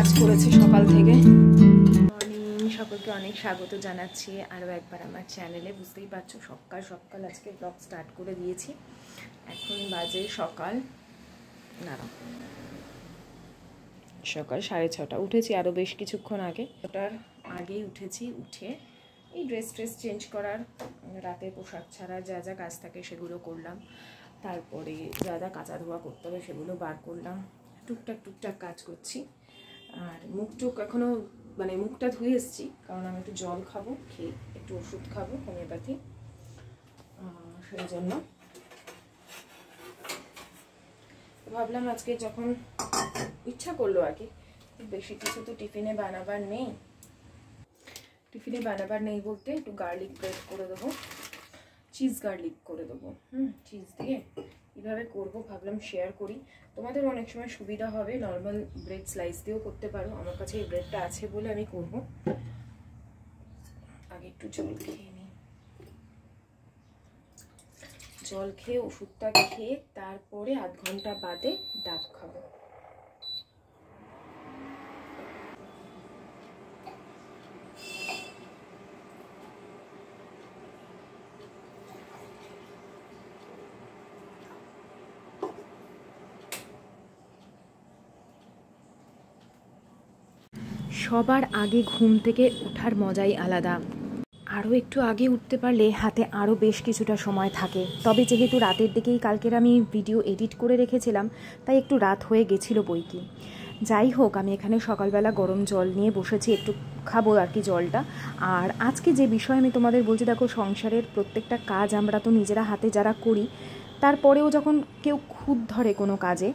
কাজ করেছে সকাল থেকে। মর্নিং, সকলকে অনেক স্বাগত জানাচ্ছি আরও একবার আমার চ্যানেলে। বুঝতেই পারছো সকাল সকাল আজকে ব্লগ স্টার্ট করে দিয়েছি। এখন বাজে সকাল 6:30। উঠেছি আরও বেশ কিছুক্ষণ আগে, ওটার আগেই উঠেছি। উঠে এই ড্রেস চেঞ্জ করার, রাতের পোশাক ছাড়া যা যা কাজ থাকে সেগুলো করলাম। তারপরে যা যা কাঁচা ধোয়া করতে হবে সেগুলো বার করলাম। টুকটাক কাজ করছি। আর মুখটুক এখনও মুখটা ধুয়ে এসেছি, কারণ আমি একটু জল খাবো, খেয়ে একটু ওষুধ খাবো হোমিওপ্যাথি, সেই জন্য ভাবলাম আজকে যখন ইচ্ছা করলো আর কি, বেশি কিছু তো টিফিনে বানাবার নেই বলতে একটু গার্লিক ব্রেড করে দেবো, চিজ গার্লিক করে দেবো। চিজ দিয়ে কীভাবে করবো ভাবলাম শেয়ার করি, তোমাদের অনেক সময় সুবিধা হবে। নর্মাল ব্রেড স্লাইস দিয়েও করতে পারো, আমার কাছে এই ব্রেডটা আছে বলে আমি করব। আগে একটু জল খেয়ে নিই, জল খেয়ে ওষুধটা খেয়ে তারপরে আধ ঘন্টা বাদে ডাব খাবো। সবার আগে ঘুম থেকে ওঠার মজাই আলাদা। আরও একটু আগে উঠতে পারলে হাতে আরও বেশ কিছুটা সময় থাকে। তবে যেহেতু রাতের দিকেই কালকের আমি ভিডিও এডিট করে রেখেছিলাম, তাই একটু রাত হয়ে গেছিল বইকি। যাই হোক, আমি এখানে সকালবেলা গরম জল নিয়ে বসেছি, একটু খাবো আর কি জলটা। আর আজকে যে বিষয় আমি তোমাদের বলছি, দেখো সংসারের প্রত্যেকটা কাজ আমরা তো নিজেরা হাতে যারা করি, তারপরেও যখন কেউ খুঁত ধরে কোনো কাজে,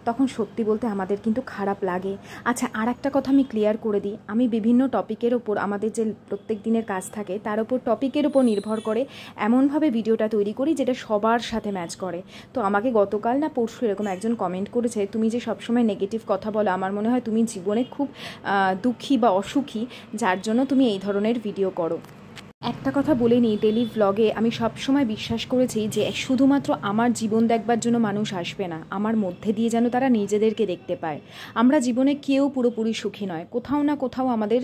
তখন সত্যি বলতে আমাদের কিন্তু খারাপ লাগে। আচ্ছা, আর একটা কথা আমি ক্লিয়ার করে দিই, আমি বিভিন্ন টপিকের ওপর, আমাদের যে প্রত্যেক দিনের কাজ থাকে তার ওপর টপিকের ওপর নির্ভর করে এমনভাবে ভিডিওটা তৈরি করি যেটা সবার সাথে ম্যাচ করে। তো আমাকে গতকাল না পরশু এরকম একজন কমেন্ট করেছে, তুমি যে সবসময় নেগেটিভ কথা বলো, আমার মনে হয় তুমি জীবনে খুব দুঃখী বা অসুখী, যার জন্য তুমি এই ধরনের ভিডিও করো। একটা কথা বলে নিই, ডেলি ভ্লগে আমি সবসময় বিশ্বাস করেছি যে শুধুমাত্র আমার জীবন দেখবার জন্য মানুষ আসবে না, আমার মধ্যে দিয়ে যেন তারা নিজেদেরকে দেখতে পায়। আমরা জীবনে কেউ পুরোপুরি সুখী নয়, কোথাও না কোথাও আমাদের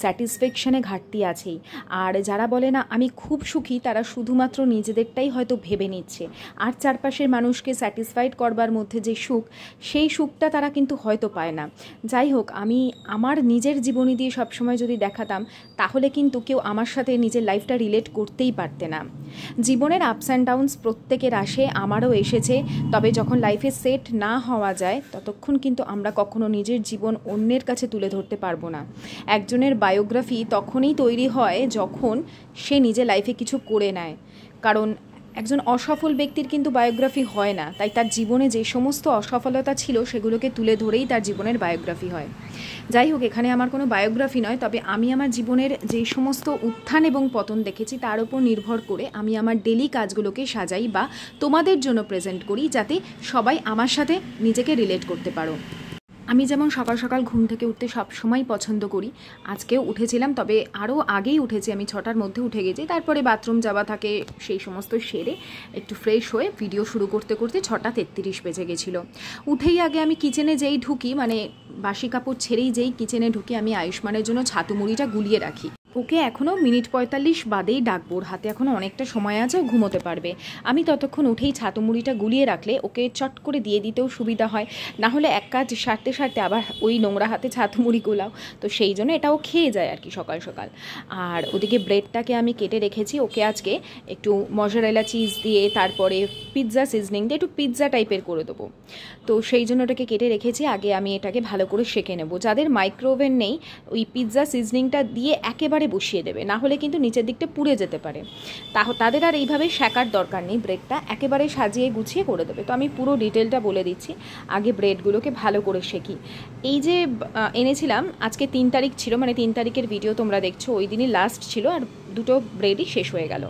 স্যাটিসফ্যাকশানে ঘাটতি আছেই। আর যারা বলে না আমি খুব সুখী, তারা শুধুমাত্র নিজেদেরটাই হয়তো ভেবে নিচ্ছে, আর চারপাশের মানুষকে স্যাটিসফাইড করবার মধ্যে যে সুখ, সেই সুখটা তারা কিন্তু হয়তো পায় না। যাই হোক, আমি আমার নিজের জীবনী দিয়ে সবসময় যদি দেখাতাম, তাহলে কিন্তু কেউ আমার সাথে নিজের লাইফটা রিলেট করতেই পারতে না। জীবনের আপস অ্যান্ড ডাউনস প্রত্যেকের আসে, আমারও এসেছে। তবে যখন লাইফে সেট না হওয়া যায়, ততক্ষণ কিন্তু আমরা কখনো নিজের জীবন অন্যের কাছে তুলে ধরতে পারবো না। একজনের বায়োগ্রাফি তখনই তৈরি হয় যখন সে নিজে লাইফে কিছু করে নেয়, কারণ একজন অসফল ব্যক্তির কিন্তু বায়োগ্রাফি হয় না, তাই তার জীবনে যে সমস্ত অসফলতা ছিল সেগুলোকে তুলে ধরেই তার জীবনের বায়োগ্রাফি হয়। যাই হোক, এখানে আমার কোনো বায়োগ্রাফি নয়, তবে আমি আমার জীবনের যে সমস্ত উত্থান এবং পতন দেখেছি তার উপর নির্ভর করে আমি আমার ডেলি কাজগুলোকে সাজাই বা তোমাদের জন্য প্রেজেন্ট করি, যাতে সবাই আমার সাথে নিজেকে রিলেট করতে পারো। আমি যেমন সকাল সকাল ঘুম থেকে উঠতে সবসময় পছন্দ করি, আজকেও উঠেছিলাম, তবে আরও আগেই উঠেছি, আমি 6টার মধ্যে উঠে গেছি। তারপরে বাথরুম যাওয়া থাকে, সেই সমস্ত সেরে একটু ফ্রেশ হয়ে ভিডিও শুরু করতে করতে 6:33 বেজে গেছিলো। উঠেই আগে আমি কিচেনে যেই ঢুকি, বাসি কাপড় ছেড়েই যেই কিচেনে ঢুকি, আমি আয়ুষ্মানের জন্য ছাতু মুড়িটা গুলিয়ে রাখি। ওকে এখনও মিনিট 45 বাদেই ডাকবো, হাতে এখনও অনেকটা সময় আছে, ঘুমোতে পারবে। আমি ততক্ষণ উঠেই ছাতু মুড়িটা গুলিয়ে রাখলে ওকে চট করে দিয়ে দিতেও সুবিধা হয়, না হলে এক কাজ সারতে সারতে আবার ওই নোংরা হাতে ছাতু মুড়ি গোলাও, তো সেই জন্য এটাও খেয়ে যায় আর কি সকাল সকাল। আর ওদিকে ব্রেডটাকে আমি কেটে রেখেছি, ওকে আজকে একটু মজারেলা চিজ দিয়ে, তারপরে পিৎজা সিজনিং দিয়ে একটু পিৎজা টাইপের করে দেবো। তো সেই জন্য ওটাকে কেটে রেখেছি। আগে আমি এটাকে ভালো করে সেঁকে নেব। যাদের মাইক্রোওভেন নেই, ওই পিৎজা সিজনিংটা দিয়ে একেবারে বসিয়ে দেবে, না হলে কিন্তু নিচের দিকটা পুড়ে যেতে পারে। তাদের আর এইভাবে সেঁকার দরকার নেই, ব্রেডটা একেবারে সাজিয়ে গুছিয়ে করে দেবে। তো আমি পুরো ডিটেলটা বলে দিচ্ছি, আগে ব্রেডগুলোকে ভালো করে সেঁকি। এই যে এনেছিলাম, আজকে 3 তারিখ ছিল, 3 তারিখের ভিডিও তোমরা দেখছো, ওই দিনই লাস্ট ছিল, আর দুটো ব্রেডই শেষ হয়ে গেল।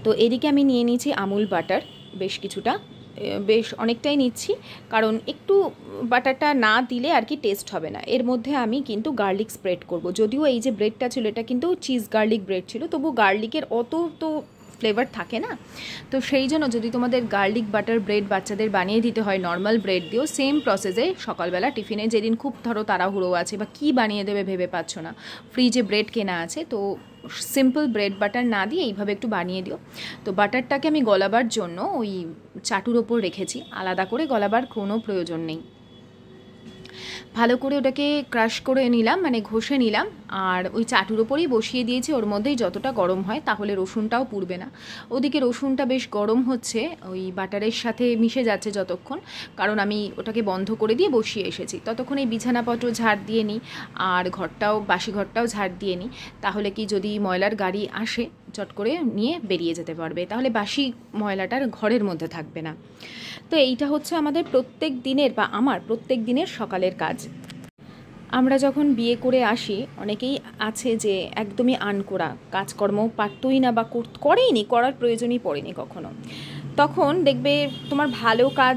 তো এদিকে আমি নিয়ে নিয়েছি আমুল বাটার, বেশ কিছুটা, বেশ অনেকটাই নিচ্ছি, কারণ একটু বাটারটা না দিলে আর কি টেস্ট হবে না। এর মধ্যে আমি কিন্তু গার্লিক স্প্রেড করব। যদিও এই যে ব্রেডটা ছিল এটা কিন্তু চিজ গার্লিক ব্রেড ছিল, তবু গার্লিকের অত তো ফ্লেভার থাকে না। তো সেই জন্য যদি তোমাদের গার্লিক বাটার ব্রেড বাচ্চাদের বানিয়ে দিতে হয় নর্মাল ব্রেড দিয়েও সেম প্রসেসে সকালবেলা টিফিনে, যেদিন খুব ধরো তাড়াহুড়ো আছে বা কী বানিয়ে দেবে ভেবে পাচ্ছ না, ফ্রিজে ব্রেড কেনা আছে, তো সিম্পল ব্রেড বাটার না দিয়ে এইভাবে একটু বানিয়ে দিও। তো বাটারটাকে আমি গলাবার জন্য ওই চাটুর ওপর রেখেছি, আলাদা করে গলাবার কোনো প্রয়োজন নেই। ভালো করে ওটাকে ক্রাশ করে নিলাম, মানে ঘষে নিলাম, আর ওই চাটুর ওপরেই বসিয়ে দিয়েছি, ওর মধ্যেই যতটা গরম হয়, তাহলে রসুনটাও পুড়বে না। ওদিকে রসুনটা বেশ গরম হচ্ছে, ওই বাটারের সাথে মিশে যাচ্ছে যতক্ষণ, কারণ আমি ওটাকে বন্ধ করে দিয়ে বসিয়ে এসেছি। ততক্ষণ এই বিছানাপত্র ঝাড় দিয়ে নিই, আর ঘরটাও, বাসি ঘরটাও ঝাড় দিয়ে নিই, তাহলে কি যদি ময়লার গাড়ি আসে চট করে নিয়ে বেরিয়ে যেতে পারবে, তাহলে বাসি ময়লাটার ঘরের মধ্যে থাকবে না। তো এইটা হচ্ছে আমাদের প্রত্যেক দিনের বা আমার প্রত্যেক দিনের সকালের কাজ। আমরা যখন বিয়ে করে আসি, অনেকেই আছে যে একদমই আনকোড়া, কাজকর্ম পারতই না বা করেইনি, করার প্রয়োজনই পড়েনি কখনো। তখন দেখবে তোমার ভালো কাজ,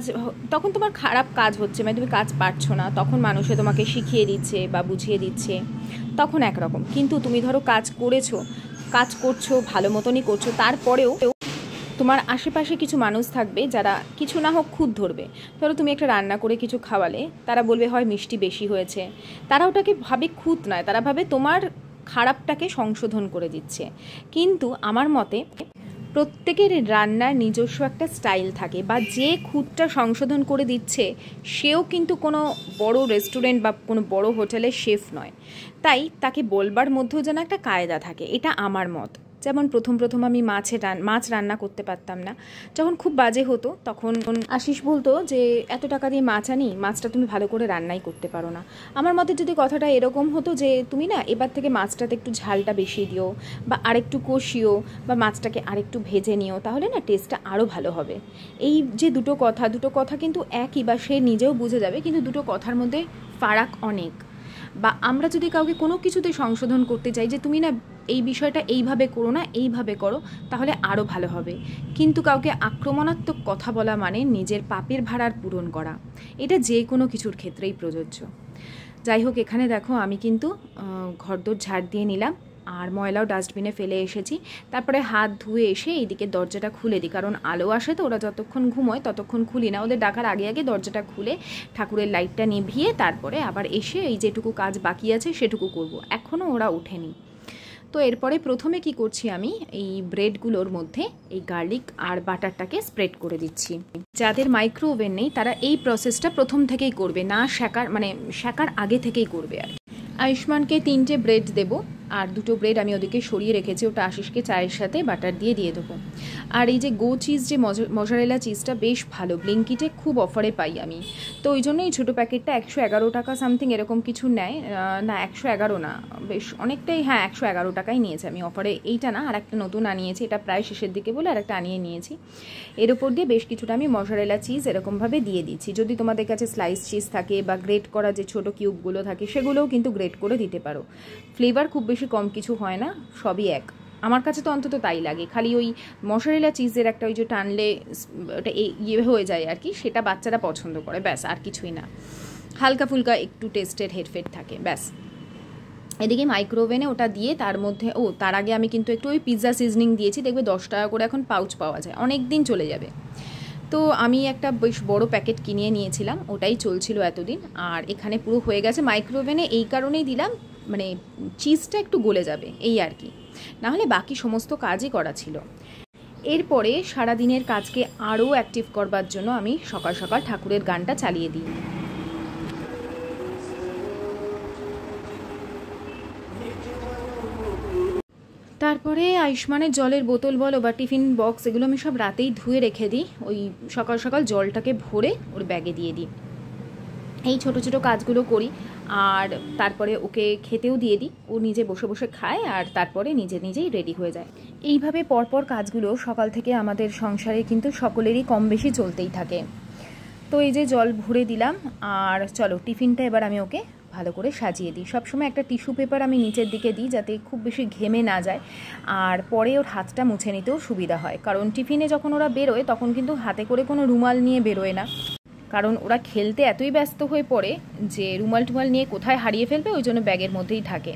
তখন তোমার খারাপ কাজ হচ্ছে, মানে তুমি কাজ পারছো না, তখন মানুষে তোমাকে শিখিয়ে দিচ্ছে বা বুঝিয়ে দিচ্ছে, তখন একরকম। কিন্তু তুমি ধরো কাজ করছো ভালো মতনই করছো, তারপরেও তোমার আশেপাশে কিছু মানুষ থাকবে যারা কিছু না হোক খুঁত ধরবে। ধরো তুমি একটা রান্না করে কিছু খাওয়ালে, তারা বলবে হয় মিষ্টি বেশি হয়েছে, তারা ওটাকে ভাবে খুঁত নয়, তারা ভাবে তোমার খারাপটাকে সংশোধন করে দিচ্ছে। কিন্তু আমার মতে প্রত্যেকের রান্নার নিজস্ব একটা স্টাইল থাকে, বা যে খুঁতটা সংশোধন করে দিচ্ছে সেও কিন্তু কোনো বড় রেস্টুরেন্ট বা কোনো বড় হোটেলের শেফ নয়, তাই তাকে বলবার মধ্যেও যেন একটা কায়দা থাকে, এটা আমার মত। যেমন প্রথম আমি মাছ রান্না করতে পারতাম না, যখন খুব বাজে হতো তখন আশিস বলতো যে এত টাকা দিয়ে মাছ আনি, মাছটা তুমি ভালো করে রান্নাই করতে পারো না। আমার মতে যদি কথাটা এরকম হতো যে তুমি না এবার থেকে মাছটাতে একটু ঝালটা বেশি দিও, বা আরেকটু কষিও, বা মাছটাকে আরেকটু ভেজে নিও, তাহলে না টেস্টটা আরও ভালো হবে। এই যে দুটো কথা কিন্তু একই, বা সে নিজেও বুঝে যাবে, কিন্তু দুটো কথার মধ্যে ফারাক অনেক। বা আমরা যদি কাউকে কোনো কিছুতে সংশোধন করতে চাই যে তুমি না এই বিষয়টা এইভাবে করো না, এইভাবে করো, তাহলে আরও ভালো হবে। কিন্তু কাউকে আক্রমণাত্মক কথা বলা মানে নিজের পাপের ভাড়ার পূরণ করা, এটা যে কোনো কিছুর ক্ষেত্রেই প্রযোজ্য। যাই হোক, এখানে দেখো আমি কিন্তু ঘরদোর ঝাড় দিয়ে নিলাম, আর ময়লাও ডাস্টবিনে ফেলে এসেছি। তারপরে হাত ধুয়ে এসে এইদিকে দরজাটা খুলে দিই, কারণ আলো আসে তো, ওরা যতক্ষণ ঘুমোয় ততক্ষণ খুলি না, ওদের ডাকার আগে দরজাটা খুলে ঠাকুরের লাইটটা নিভিয়ে তারপরে আবার এসে এই যেটুকু কাজ বাকি আছে সেটুকু করব। এখনও ওরা ওঠেনি। তো এরপরে প্রথমে কি করছি, আমি এই ব্রেডগুলোর মধ্যে এই গার্লিক আর বাটারটাকে স্প্রেড করে দিচ্ছি। যাদের মাইক্রো ওভেন নেই তারা এই প্রসেসটা প্রথম থেকেই করবে, না শেকার আগে থেকেই করবে। আর আয়ুষ্মানকে 3টে ব্রেড দেবো, আর 2টো ব্রেড আমি ওদিকে সরিয়ে রেখেছি, ওটা আশিসকে চায়ের সাথে বাটার দিয়ে দেবো। আর এই যে গো চিজ, যে মজারেলা চিজটা বেশ ভালো, ব্লিঙ্কিটে খুব অফারে পাই আমি, তো ওই জন্য এই ছোটো প্যাকেটটা 111 টাকা সামথিং এরকম কিছু নেয়, না 111 না, বেশ অনেকটাই, হ্যাঁ 111 টাকাই নিয়েছে আমি অফারে। এইটা না, আর একটা নতুন আনিয়েছি, এটা প্রায় শেষের দিকে বলে আর একটা আনিয়ে নিয়েছি। এর ওপর দিয়ে বেশ কিছুটা আমি মজারেলা চিজ এরকমভাবে দিয়ে দিচ্ছি। যদি তোমাদের কাছে স্লাইস চিজ থাকে বা গ্রেট করা যে ছোটো কিউবগুলো থাকে সেগুলোও কিন্তু গ্রেট করে দিতে পারো। ফ্লেভার খুব বেশি কম কিছু হয় না, সবই এক, আমার কাছে তো অন্তত তাই লাগে। খালি ওই মশারেলা চিজের একটা ওই যে টানলে ওটা ইয়ে হয়ে যায় আর কি, সেটা বাচ্চারা পছন্দ করে, ব্যাস আর কিছুই না, হালকা ফুলকা একটু টেস্টের হেরফের থাকে, ব্যাস। এদিকে মাইক্রোওভেনে ওটা দিয়ে তার মধ্যে, তার আগে আমি কিন্তু একটু ওই পিৎজা সিজনিং দিয়েছি, দেখবে 10 টাকা করে এখন পাউচ পাওয়া যায়, অনেক দিন চলে যাবে। তো আমি একটা বেশ বড় প্যাকেট কিনে নিয়েছিলাম, ওটাই চলছিল এতদিন, আর এখানে পুরো হয়ে গেছে। মাইক্রোওভেনে এই কারণেই দিলাম, মানে চিজটা একটু গলে যাবে এই আর কি, নাহলে বাকি সমস্ত কাজই করা ছিল। এরপরে সারাদিনের কাজকে আরও অ্যাক্টিভ করবার জন্য আমি সকাল সকাল ঠাকুরের গানটা চালিয়ে দিই। তারপরে আয়ুষ্মানের জলের বোতল বলো বা টিফিন বক্স, এগুলো আমি সব রাতেই ধুয়ে রেখে দিই, ওই সকাল সকাল জলটাকে ভরে ওর ব্যাগে দিয়ে দিই। এই ছোটো ছোটো কাজগুলো করি, আর তারপরে ওকে খেতেও দিয়ে দিই, ও নিজে বসে বসে খায়, আর তারপরে নিজেই রেডি হয়ে যায়। এইভাবে পরপর কাজগুলো সকাল থেকে আমাদের সংসারে কিন্তু সকলেরই কম বেশি চলতেই থাকে। তো এই যে জল ভরে দিলাম, আর চলো টিফিনটা এবার আমি ওকে ভালো করে সাজিয়ে দিই। সবসময় একটা টিস্যু পেপার আমি নিচের দিকে দিই, যাতে খুব বেশি ঘেমে না যায়, আর পরে ওর হাতটা মুছে নিতেও সুবিধা হয়, কারণ টিফিনে যখন ওরা বেরোয় তখন কিন্তু হাতে করে কোনো রুমাল নিয়ে বেরোয় না, কারণ ওরা খেলতে এতই ব্যস্ত হয়ে পড়ে যে রুমাল টুমাল নিয়ে কোথায় হারিয়ে ফেলবে, ওই জন্য ব্যাগের মধ্যেই থাকে।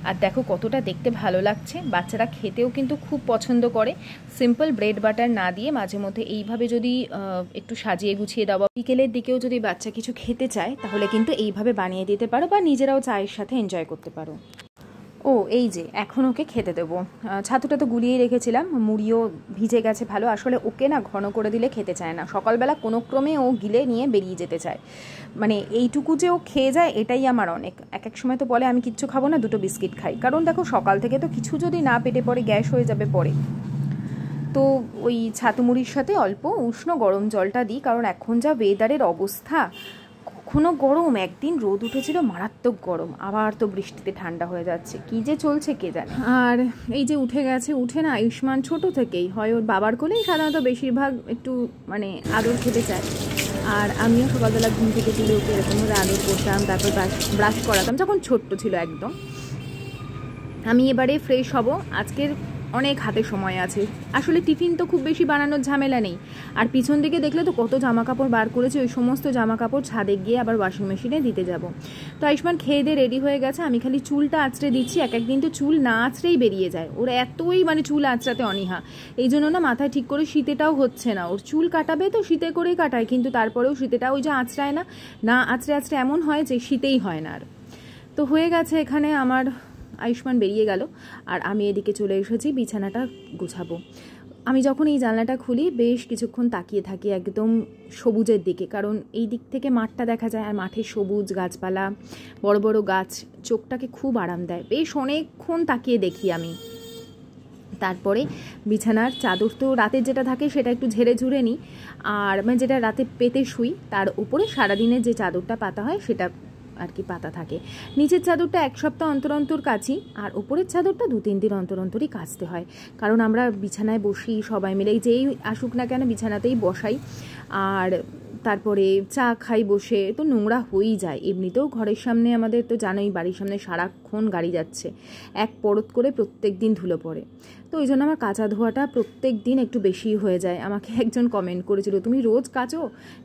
আর দেখো কতটা দেখতে ভালো লাগছে, বাচ্চারা খেতেও কিন্তু খুব পছন্দ করে। সিম্পল ব্রেড বাটার না দিয়ে মাঝে মধ্যে এইভাবে যদি একটু সাজিয়ে গুছিয়ে দাও, বিকেলের দিকেও যদি বাচ্চা কিছু খেতে চায় তাহলে কিন্তু এইভাবে বানিয়ে দিতে পারো, বা নিজেরাও চায়ের সাথে এনজয় করতে পারো। ও এই যে এখন ওকে খেতে দেবো, ছাতুটা তো গুলিয়ে রেখেছিলাম, মুড়িও ভিজে গেছে ভালো। আসলে ওকে না ঘন করে দিলে খেতে চায় না, সকালবেলা কোনো ক্রমে ও গিলে নিয়ে বেরিয়ে যেতে চায়। মানে এইটুকু যে ও খেয়ে যায় এটাই আমার অনেক। এক এক সময় তো বলে আমি কিচ্ছু খাবো না, 2টো বিস্কিট খাই। কারণ দেখো সকাল থেকে তো কিছু যদি না পেটে পড়ে গ্যাস হয়ে যাবে পরে। তো ওই ছাতু মুড়ির সাথে অল্প উষ্ণ গরম জলটা দিই, কারণ এখন যা ওয়েদারের অবস্থা, কখনো গরম, একদিন রোদ উঠেছিল মারাত্মক গরম, আবার তো বৃষ্টিতে ঠান্ডা হয়ে যাচ্ছে, কি যে চলছে কে জানে। আর এই যে উঠে গেছে, উঠে না আয়ুষ্মান ছোট থেকেই হয় ওর বাবার কোলেই সাধারণত বেশিরভাগ একটু মানে আদর খেতে চায়। আর আমিও সকালবেলা ঘুম থেকে তুলে ওকে এরকমভাবে আদর করতাম, তারপর ব্রাশ করাতাম যখন ছোট্ট ছিল একদম। আমি এবারে ফ্রেশ হব, আজকের অনেক হাতে সময় আছে। আসলে টিফিন তো খুব বেশি বানানোর ঝামেলা নেই। আর পিছন দিকে দেখলে তো কত জামা কাপড় বার করেছে, ওই সমস্ত জামা কাপড় ছাদে গিয়ে আবার ওয়াশিং মেশিনে দিতে যাব। তো আয়ুষ্মান খেয়ে দিয়ে রেডি হয়ে গেছে, আমি খালি চুলটা আঁচড়ে দিচ্ছি। এক একদিন তো চুল না আঁচড়েই বেরিয়ে যায়, ওর এতই মানে চুল আঁচড়াতে অনীহা। এই জন্য না মাথায় ঠিক করে শীতেটাও হচ্ছে না, ওর চুল কাটাবে তো শীতে করেই কাটায়, কিন্তু তারপরেও শীতেটা ওই যে আঁচড়ায় না, না আঁচড়ে আঁচড়ে এমন হয় যে শীতেই হয় না আর। তো হয়ে গেছে এখানে আমার, আয়ুষ্মান বেরিয়ে গেল আর আমি এদিকে চলে এসেছি বিছানাটা গুছাবো। আমি যখন এই জানলাটা খুলি বেশ কিছুক্ষণ তাকিয়ে থাকি একদম সবুজের দিকে, কারণ এই দিক থেকে মাঠটা দেখা যায়, আর মাঠে সবুজ গাছপালা, বড় বড় গাছ চোখটাকে খুব আরাম দেয়। বেশ অনেকক্ষণ তাকিয়ে দেখি আমি। তারপরে বিছানার চাদর তো রাতের যেটা থাকে সেটা একটু ঝেড়ে ঝুড়ে নিই, আর মানে যেটা রাতে পেতে শুই তার উপরে সারাদিনের যে চাদরটা পাতা হয় সেটা আর কি পাতা থাকে। নিচের চাদরটা 1 সপ্তাহ অন্তর অন্তর কাচি, আর ওপরের চাদরটা 2-3 দিন অন্তর অন্তরই কাচতে হয়, কারণ আমরা বিছানায় বসি সবাই মিলে, যেই আসুক না কেন বিছানাতেই বসাই, আর তারপরে চা খাই বসে, তো নোংরা হয়েই যায়। এমনিতেও ঘরের সামনে আমাদের তো জানোই, বাড়ির সামনে সারাক্ষণ গাড়ি যাচ্ছে, এক পরত করে প্রত্যেক দিন ধুলো পড়ে। তো ওই জন্য আমার কাচা ধোয়াটা প্রত্যেক দিন একটু বেশি হয়ে যায়। আমাকে একজন কমেন্ট করেছিল, তুমি রোজ কাচো,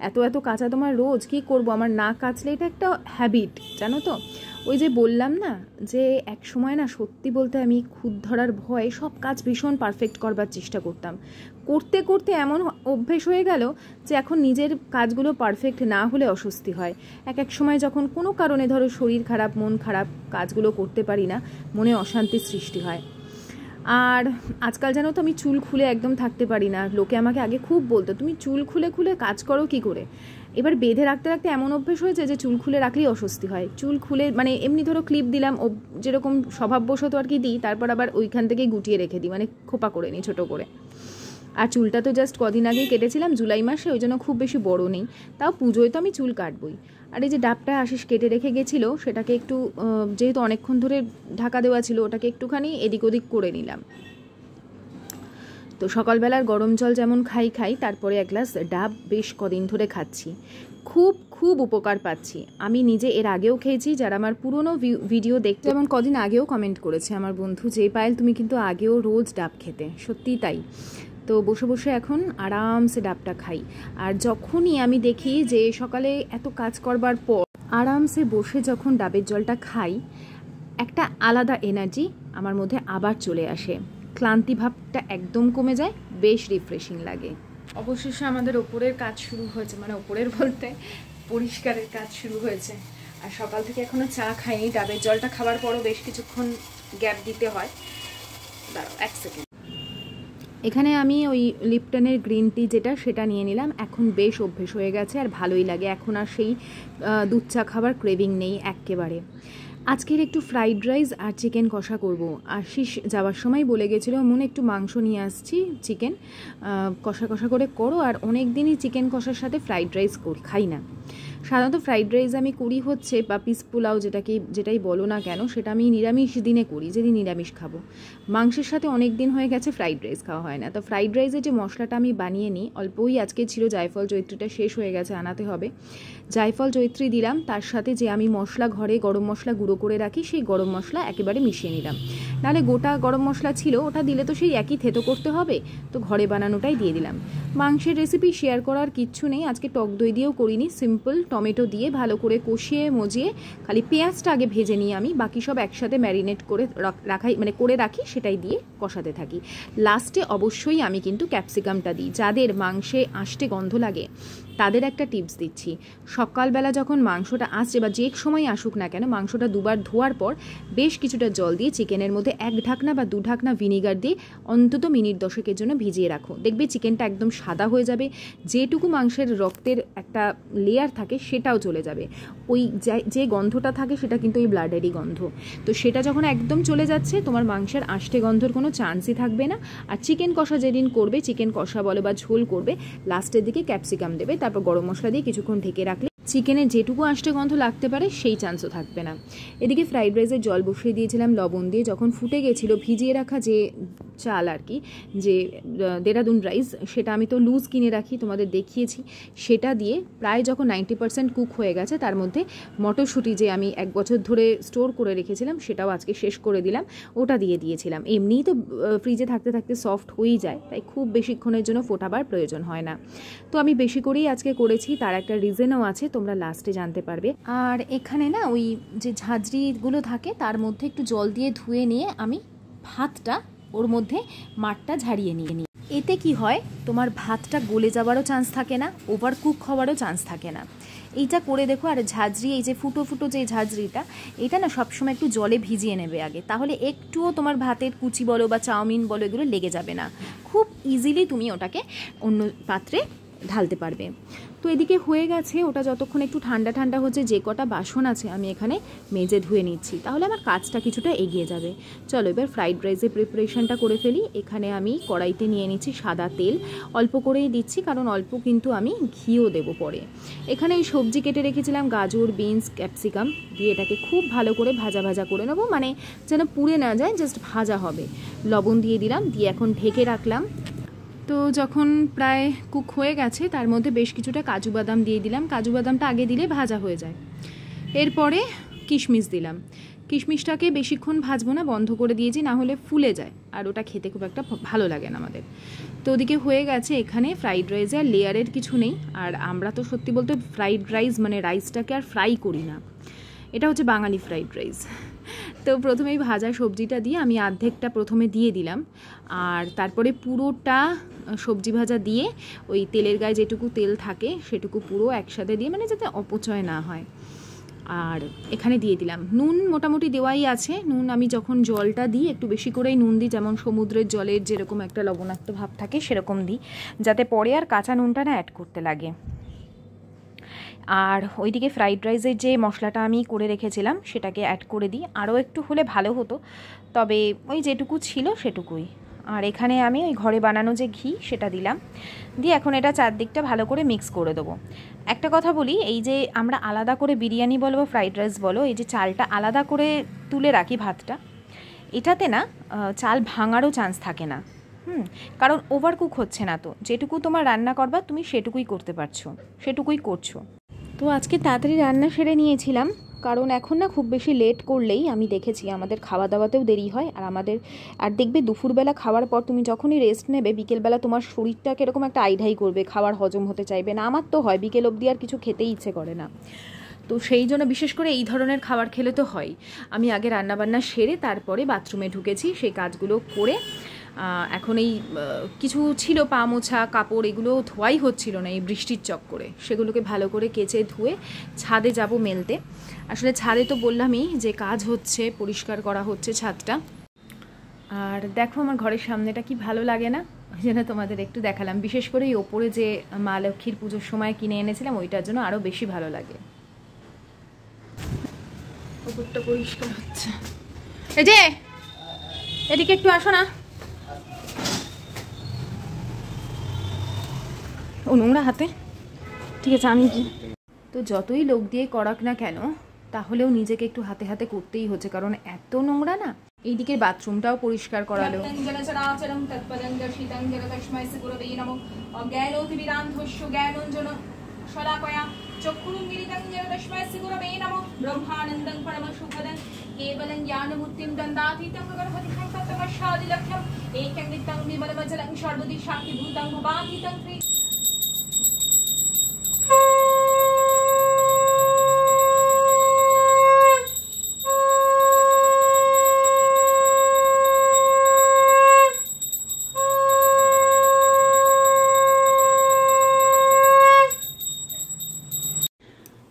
এত এত কাচা তোমার রোজ, কি করব, আমার না কাচলে এটা একটা হ্যাবিট জানো তো। ওই যে বললাম না যে এক সময় না সত্যি বলতে আমি খুদ ধরার ভয়ে সব কাজ ভীষণ পারফেক্ট করবার চেষ্টা করতাম, করতে করতে এমন অভ্যেস হয়ে গেল যে এখন নিজের কাজগুলো পারফেক্ট না হলে অস্বস্তি হয়। এক এক সময় যখন কোনো কারণে ধরো শরীর খারাপ, মন খারাপ, কাজগুলো করতে পারি না, মনে অশান্তির সৃষ্টি হয়। আর আজকাল জানো তো আমি চুল খুলে একদম থাকতে পারি না। লোকে আমাকে আগে খুব বলতো তুমি চুল খুলে খুলে কাজ করো কি করে। এবার বেঁধে রাখতে রাখতে এমন অভ্যেস হয়েছে যে চুল খুলে রাখলেই অস্বস্তি হয়। চুল খুলে মানে এমনি ধরো ক্লিপ দিলাম, ও যেরকম স্বভাববশত আর কি দিই, তারপর আবার ওইখান থেকেই গুটিয়ে রেখে দিই, মানে খোপা করে নিই ছোটো করে। আর চুলটা তো জাস্ট কদিন আগেই কেটেছিলাম, জুলাই মাসে, ওই জন্য খুব বেশি বড় নেই, তাও পুজোয় তো আমি চুল কাটবই। আর এই যে ডাবটা আশিস কেটে রেখে গেছিলো, সেটাকে একটু যেহেতু অনেকক্ষণ ধরে ঢাকা দেওয়া ছিল, ওটাকে একটুখানি এদিক ওদিক করে নিলাম। তো সকালবেলার গরম জল যেমন খাই, তারপরে 1 গ্লাস ডাব বেশ কদিন ধরে খাচ্ছি, খুব খুব উপকার পাচ্ছি। আমি নিজে এর আগেও খেয়েছি, যারা আমার পুরনো ভিডিও দেখতে, যেমন কদিন আগেও কমেন্ট করেছে আমার বন্ধু যে পায়েল তুমি কিন্তু আগেও রোজ ডাব খেতে, সত্যিই তাই। তো বসে বসে এখন আরামসে ডাবটা খাই। আর যখনই আমি দেখি যে সকালে এত কাজ করবার পর আরামসে বসে যখন ডাবের জলটা খাই, একটা আলাদা এনার্জি আমার মধ্যে আবার চলে আসে, ক্লান্তি ভাবটা একদম কমে যায়, বেশ রিফ্রেশিং লাগে। অবশেষে আমাদের ওপরের কাজ শুরু হয়েছে, মানে ওপরের বলতে পরিষ্কারের কাজ শুরু হয়েছে। আর সকাল থেকে এখনো চা খাইনি, ডাবের জলটা খাওয়ার পরও বেশ কিছুক্ষণ গ্যাপ দিতে হয়। দাঁড়াও 1 সেকেন্ড। এখানে আমি ওই লিপটনের গ্রিন টি যেটা, সেটা নিয়ে নিলাম। এখন বেশ অভ্যেস হয়ে গেছে আর ভালোই লাগে, এখন আর সেই দুধ চা খাবার ক্রেভিং নেই একেবারে। আজকের একটু ফ্রাইড রাইস আর চিকেন কষা করব। আশিস যাওয়ার সময় বলে গেছিলো মনে একটু মাংস নিয়ে আসছি, চিকেন কষা কষা করে করো। আর অনেক দিনই চিকেন কষার সাথে ফ্রাইড রাইস খাই না। সাধারণত ফ্রাইড রাইস আমি করি হচ্ছে বা পিস পোলাও যেটাই বলো না কেন, সেটা আমি নিরামিষ দিনে করি, যেদিন নিরামিষ খাবো। মাংসের সাথে অনেক দিন হয়ে গেছে ফ্রাইড রাইস খাওয়া হয় না। তো ফ্রাইড রাইসের যে মশলাটা আমি বানিয়ে নিই, অল্পই আজকে ছিল, জায়ফল জয়িত্রীটা শেষ হয়ে গেছে, আনাতে হবে। জায়ফল জয়িত্রী দিলাম, তার সাথে যে আমি মশলা ঘরে গরম মশলা গুঁড়ো করে রাখি, সেই গরম মশলা একেবারে মিশিয়ে নিলাম। নাহলে গোটা গরম মশলা ছিল, ওটা দিলে তো সেই একই থেতো করতে হবে, তো ঘরে বানানোটাই দিয়ে দিলাম। মাংসের রেসিপি শেয়ার করার কিচ্ছু নেই, আজকে টক দই দিয়েও করিনি, সিম্পল টমেটো দিয়ে ভালো করে কষিয়ে মজিয়ে খালি পেঁয়াজটা আগে ভেজে নিয়ে আমি বাকি সব একসাথে ম্যারিনেট করে করে রাখি, সেটাই দিয়ে কষাতে থাকি। লাস্টে অবশ্যই আমি কিন্তু ক্যাপসিকামটা দিই। যাদের মাংসে আষ্টে গন্ধ লাগে তাদের একটা টিপস দিচ্ছি, সকালবেলা যখন মাংসটা আসছে বা যে সময় আসুক না কেন, মাংসটা দুবার ধোয়ার পর বেশ কিছুটা জল দিয়ে চিকেনের মধ্যে 1 ঢাকনা বা 2 ঢাকনা ভিনিগার দিয়ে অন্তত মিনিট 10 জন্য ভিজিয়ে রাখো। দেখবে চিকেনটা একদম সাদা হয়ে যাবে, যেটুকু মাংসের রক্তের একটা লেয়ার থাকে সেটাও চলে যাবে। ওই যে গন্ধটা থাকে সেটা কিন্তু ওই ব্লাডেরই গন্ধ, তো সেটা যখন একদম চলে যাচ্ছে তোমার মাংসের আষ্টে গন্ধর কোনো চান্সই থাকবে না। আর চিকেন কষা যেদিন করবে, চিকেন কষা বলো বা ঝোল করবে, লাস্টের দিকে ক্যাপসিকাম দেবে, তারপর গরম মশলা দিয়ে কিছুক্ষণ ঢেকে রাখলে চিকেনের যেটুকু আষ্টে গন্ধ লাগতে পারে সেই চান্সও থাকবে না। এদিকে ফ্রাইড রাইসের জল বসিয়ে দিয়েছিলাম লবণ দিয়ে, যখন ফুটে গেছিলো ভিজিয়ে রাখা যে চাল আর কি, যে দেরাদুন রাইস, সেটা আমি তো লুজ কিনে রাখি, তোমাদের দেখিয়েছি, সেটা দিয়ে প্রায় যখন 90% কুক হয়ে গেছে, তার মধ্যে মটরশুঁটি যে আমি 1 বছর ধরে স্টোর করে রেখেছিলাম সেটাও আজকে শেষ করে দিলাম, ওটা দিয়ে দিয়েছিলাম। এমনিই তো ফ্রিজে থাকতে থাকতে সফট হয়েই যায়, তাই খুব বেশিক্ষণের জন্য ফোটাবার প্রয়োজন হয় না। তো আমি বেশি করেই আজকে করেছি, তার একটা রিজনও আছে, তোমরা লাস্টে জানতে পারবে। আর এখানে না ওই যে ঝাঁঝরিগুলো থাকে তার মধ্যে একটু জল দিয়ে ধুয়ে নিয়ে আমি ভাতটা ওর মধ্যে মাঠটা ঝাড়িয়ে নিয়ে নিই। এতে কি হয়, তোমার ভাতটা গলে যাওয়ারও চান্স থাকে না, ওভার কুক হওয়ারও চান্স থাকে না। এইটা করে দেখো। আর ঝাঁঝরি, এই যে ফুটো ফুটো যে ঝাঁঝরিটা, এটা না সবসময় একটু জলে ভিজিয়ে নেবে আগে, তাহলে একটুও তোমার ভাতের কুচি বলো বা চাউমিন বলো এগুলো লেগে যাবে না, খুব ইজিলি তুমি ওটাকে অন্য পাত্রে ঢালতে পারবে। তো এদিকে হয়ে গেছে, ওটা যতক্ষণ একটু ঠান্ডা ঠান্ডা হচ্ছে, যে কটা বাসন আছে আমি এখানে মেজে ধুয়ে নিচ্ছি, তাহলে আমার কাজটা কিছুটা এগিয়ে যাবে। চলো এবার ফ্রাইড রাইসের প্রিপারেশনটা করে ফেলি। এখানে আমি কড়াইতে নিয়ে নিচ্ছি সাদা তেল, অল্প করেই দিচ্ছি কারণ অল্প কিন্তু আমি ঘিও দেবো পরে। এখানে এই সবজি কেটে রেখেছিলাম, গাজর, বিনস, ক্যাপসিকাম দিয়ে এটাকে খুব ভালো করে ভাজা ভাজা করে নেবো, মানে যেন পুড়ে না যায়, জাস্ট ভাজা হবে। লবণ দিয়ে দিলাম, দিয়ে এখন ঢেকে রাখলাম। তো যখন প্রায় কুক হয়ে গেছে তার মধ্যে বেশ কিছুটা কাজু বাদাম দিয়ে দিলাম, কাজু বাদামটা আগে দিলে ভাজা হয়ে যায়। এরপরে কিশমিশ দিলাম, কিশমিশটাকে বেশিক্ষণ ভাজবো না, বন্ধ করে দিয়েছি, না হলে ফুলে যায় আর ওটা খেতে খুব একটা ভালো লাগে না আমাদের। তো ওদিকে হয়ে গেছে, এখানে ফ্রাইড রাইসে আর লেয়ারের কিছু নেই, আর আমরা তো সত্যি বলতে ফ্রাইড রাইস মানে রাইসটাকে আর ফ্রাই করি না, এটা হচ্ছে বাঙালি ফ্রাইড রাইস। তো প্রথমেই ভাজা সবজিটা দিয়ে আমি অর্ধেকটা প্রথমে দিয়ে দিলাম, আর তারপরে পুরোটা সবজি ভাজা দিয়ে ওই তেলের গায়ে যেটুকু তেল থাকে সেটুকু পুরো একসাথে দিয়ে, মানে যাতে অপচয় না হয়। আর এখানে দিয়ে দিলাম নুন, মোটামুটি দেওয়াই আছে নুন। আমি যখন জলটা দিই একটু বেশি করেই নুন দিই, যেমন সমুদ্রের জলের যেরকম একটা লবণাক্ত ভাব থাকে সেরকম দিই, যাতে পরে আর কাঁচা নুনটা না অ্যাড করতে লাগে। আর ওইদিকে ফ্রাইড রাইসের যে মশলাটা আমি করে রেখেছিলাম সেটাকে অ্যাড করে দিই, আরও একটু হলে ভালো হতো, তবে ওই যেটুকু ছিল সেটুকুই। আর এখানে আমি ওই ঘরে বানানো যে ঘি সেটা দিলাম, দিয়ে এখন এটা চারদিকটা ভালো করে মিক্স করে দেবো। একটা কথা বলি, এই যে আমরা আলাদা করে বিরিয়ানি বলো বা ফ্রাইড রাইস বলো, এই যে চালটা আলাদা করে তুলে রাখি ভাতটা, এটাতে না চাল ভাঙারও চান্স থাকে না, কারণ ওভার কুক হচ্ছে না, তো যেটুকু তোমার রান্না করবা তুমি সেটুকুই করতে পারছো, সেটুকুই করছো। তো আজকে তাড়াতাড়ি রান্না সেরে নিয়েছিলাম, কারণ এখন না খুব বেশি লেট করলেই আমি দেখেছি আমাদের খাওয়া দাওয়াতেও দেরি হয়, আর দেখবে দুপুরবেলা খাওয়ার পর তুমি যখনই রেস্ট নেবে বিকেলবেলা তোমার শরীরটা কীরকম একটা আইঢাই করবে, খাবার হজম হতে চাইবে না, আমার তো হয় বিকেল অবধি আর কিছু খেতেই ইচ্ছে করে না। তো সেই জন্য বিশেষ করে এই ধরনের খাবার খেলে তো হয়, আমি আগে রান্নাবান্না সেরে তারপরে বাথরুমে ঢুকেছি, সেই কাজগুলো করে এখন এই কিছু ছিল পা মোছা কাপড়, এগুলো ধোয়াই হচ্ছিল না এই বৃষ্টির চক্করে, সেগুলোকে ভালো করে কেচে ধুয়ে ছাদে যাব মেলতে। আসলে ছাদে তো বললামই যে কাজ হচ্ছে, পরিষ্কার করা হচ্ছে ছাদটা। আর দেখো আমার ঘরের সামনেটা কি ভালো লাগে না, ওই জন্য তোমাদের একটু দেখালাম, বিশেষ করে এই ওপরে যে মা লক্ষ্মীর পুজোর সময় কিনে এনেছিলাম ওইটার জন্য আরও বেশি ভালো লাগে। ওপরটা পরিষ্কার হচ্ছে। এই যে এদিকে একটু আসো না, ও নোংরা হাতে, ঠিক আছে আমি কি। তো যতই লোক দিয়ে করাক না কেন তাহলেও নিজেকে একটু হাতে হাতে করতেই হচ্ছে, কারণ এত নোংরা না। এইদিকে বাথরুমটাও পরিষ্কার করালো। केवलं ज्ञानमूर्तिं दन्दातीतं गगनपतिं तत्तमशादिलक्ष्यं एकं नित्यं विमलमचलं सर्वदिशाक्तिभूतं भवातीतं क्री।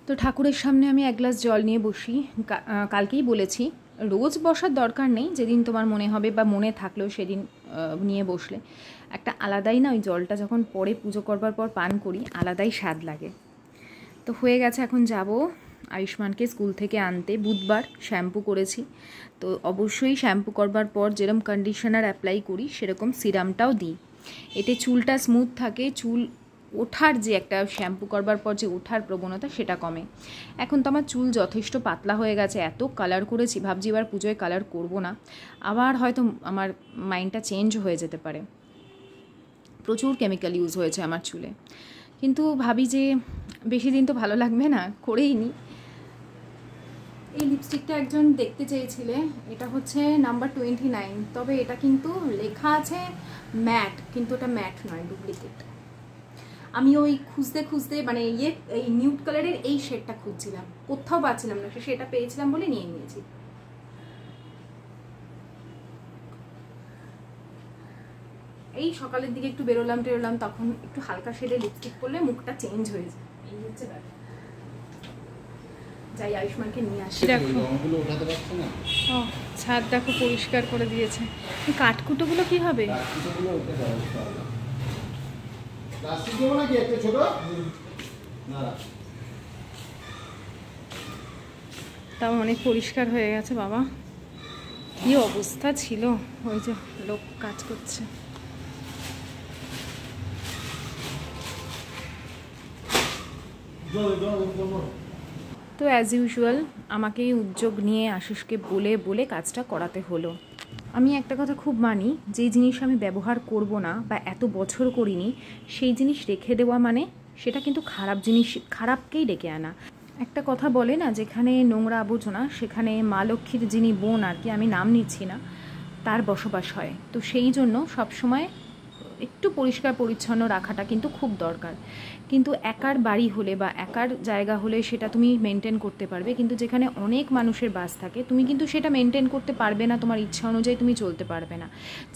তো ঠাকুরের সামনে আমি এক গ্লাস জল নিয়ে বসি। কালকেই বলেছি রোজ বসার দরকার নেই, যেদিন তোমার মনে হবে বা মনে থাকলেও সেদিন নিয়ে বসলে একটা আলাদাই না, ওই জলটা যখন পরে পুজো করবার পর পান করি আলাদাই স্বাদ লাগে। তো হয়ে গেছে, এখন যাব আয়ুষ্মানকে স্কুল থেকে আনতে। বুধবার শ্যাম্পু করেছি, তো অবশ্যই শ্যাম্পু করবার পর যেরকম কন্ডিশনার অ্যাপ্লাই করি সেরকম সিরামটাও দিই, এতে চুলটা স্মুথ থাকে, চুল ওঠার যে একটা শ্যাম্পু করবার পর যে ওঠার প্রবণতা সেটা কমে। এখন তো আমার চুল যথেষ্ট পাতলা হয়ে গেছে, এত কালার করেছি, ভাবছি এবার পুজোয় কালার করব না, আবার হয়তো আমার মাইন্ডটা চেঞ্জ হয়ে যেতে পারে। প্রচুর কেমিক্যাল ইউজ হয়েছে আমার চুলে, কিন্তু ভাবি যে বেশি দিন তো ভালো লাগবে না, করেই নি। এই লিপস্টিকটা একজন দেখতে চেয়েছিলে, এটা হচ্ছে নাম্বার 29, তবে এটা কিন্তু লেখা আছে ম্যাট, কিন্তু ওটা ম্যাট নয়, ডুপ্লিকেট। আমি ওই খুঁজতে খুঁজতে মানে এই নিউড কালারের এই শেডটা খুঁজছিলাম, কোথাও পাচ্ছিলাম না, সেটা পেয়েছিলাম বলে নিয়ে নিয়েছি। এই সকালের দিকে একটু বেরোলাম টেরোলাম, তখন একটু হালকা শেডে লিপস্টিক করলে মুখটা চেঞ্জ হয়ে যায়, এই হচ্ছে ব্যাপার। যাই আয়ুষ্মানকে নিয়ে আসি। দেখো ও ছাদ দেখো পরিষ্কার করে দিয়েছে। এই কাঠকুটোগুলো কি হবে? তাও অনেক পরিষ্কার হয়ে গেছে বাবা, কি অবস্থা ছিল। ওই যে লোক কাজ করছে। তো অ্যাজ ইউজুয়াল আমাকেই উদ্যোগ নিয়ে আশিসকে বলে বলে কাজটা করাতে হলো। আমি একটা কথা খুব মানি, যে জিনিস আমি ব্যবহার করব না বা এত বছর করিনি সেই জিনিস রেখে দেওয়া মানে সেটা কিন্তু খারাপ জিনিস, খারাপকেই ডেকে আনা। একটা কথা বলে না, যেখানে নোংরা আবর্জনা সেখানে মা লক্ষ্মীর যিনি বোন আর কি, আমি নাম নিচ্ছি না, তার বসবাস হয়। তো সেই জন্য সবসময় একটু পরিষ্কার পরিচ্ছন্ন রাখাটা কিন্তু খুব দরকার। কিন্তু একার বাড়ি হলে বা একার জায়গা হলে সেটা তুমি মেনটেন করতে পারবে, কিন্তু যেখানে অনেক মানুষের বাস থাকে তুমি কিন্তু সেটা মেনটেন করতে পারবে না, তোমার ইচ্ছা অনুযায়ী তুমি চলতে পারবে না।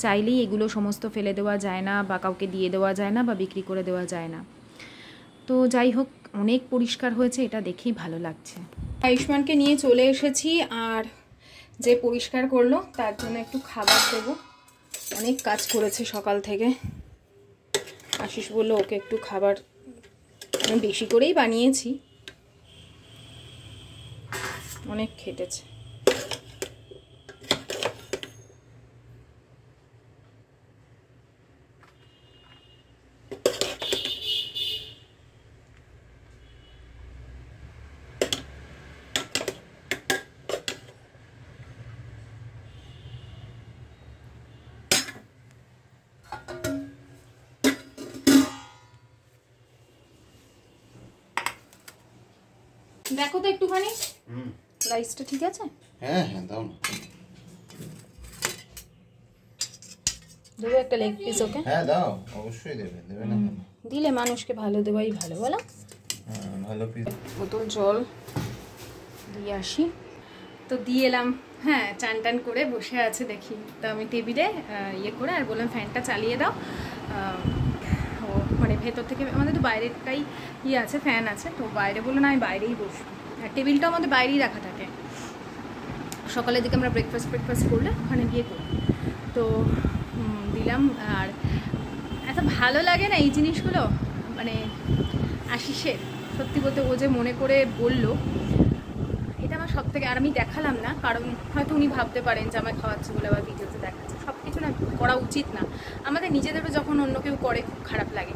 চাইলেই এগুলো সমস্ত ফেলে দেওয়া যায় না বা কাউকে দিয়ে দেওয়া যায় না বা বিক্রি করে দেওয়া যায় না। তো যাই হোক, অনেক পরিষ্কার হয়েছে, এটা দেখেই ভালো লাগছে। আয়ুষ্মানকে নিয়ে চলে এসেছি, আর যে পরিষ্কার করলো তার জন্য একটু খাবার দেবো। অনেক কাজ করেছে সকাল থেকে, আশিস বললো ওকে একটু খাবার আমি বেশি করেই বানিয়েছি, অনেক খেটেছে। দেখো তো একটুখানি রাইসটা ঠিক আছে? হ্যাঁ হ্যাঁ দাও না, দেবো একটা লেগ পিস ওকে? হ্যাঁ দাও, অবশ্যই দেবে, দেবে না দিলে মানুষকে ভালো দেওয়াই ভালো, বলো? হ্যাঁ ভালো পিস। বোতল জল দিয়ে আসি। তো দিয়ে এলাম, হ্যাঁ চান টান করে বসে আছে দেখি, তো আমি টেবিলে ইয়ে করে আর বললাম ফ্যানটা চালিয়ে দাও। ও মানে ভেতর থেকে, আমাদের তো বাইরেটাই ইয়ে আছে, ফ্যান আছে, তো বাইরে বললো না আমি বাইরেই বসবো। আর টেবিলটা আমাদের বাইরেই রাখা থাকে, সকালের দিকে আমরা ব্রেকফাস্ট করলে ওখানে গিয়ে করি। তো দিলাম, আর এত ভালো লাগে না এই জিনিসগুলো, মানে আশিসের সত্যি বলতে ও যে মনে করে বললো, এটা আমার সব থেকে। আর আমি দেখালাম না, কারণ হয়তো উনি ভাবতে পারেন যে আমায় খাওয়াচ্ছে বলে আবার ভিডিওতে দেখাচ্ছে। সব কিছু না করা উচিত না, আমাদের নিজেদেরও যখন অন্য কেউ করে খুব খারাপ লাগে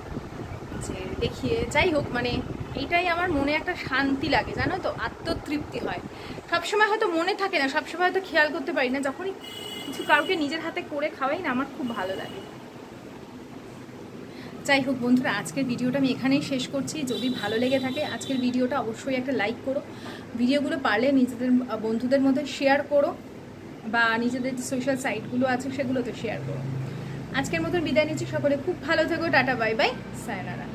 যে দেখিয়ে। যাই হোক, মানে এইটাই আমার মনে একটা শান্তি লাগে, জানো তো, আত্মতৃপ্তি হয়। সবসময় হয়তো মনে থাকে না, সবসময় হয়তো খেয়াল করতে পারি না, যখনই কিছু কাউকে নিজের হাতে করে খাওয়াই না আমার খুব ভালো লাগে। যাই হোক বন্ধুরা, আজকের ভিডিওটা আমি এখানেই শেষ করছি। যদি ভালো লেগে থাকে আজকের ভিডিওটা অবশ্যই একটা লাইক করো, ভিডিওগুলো পারলে নিজেদের বন্ধুদের মধ্যে শেয়ার করো, বা নিজেদের যে সোশ্যাল সাইটগুলো আছে সেগুলোতে শেয়ার করো। আজকের মতন বিদায় নিচ্ছি, সকলে খুব ভালো থেকো, টাটা বাই বাই, সায়নারা।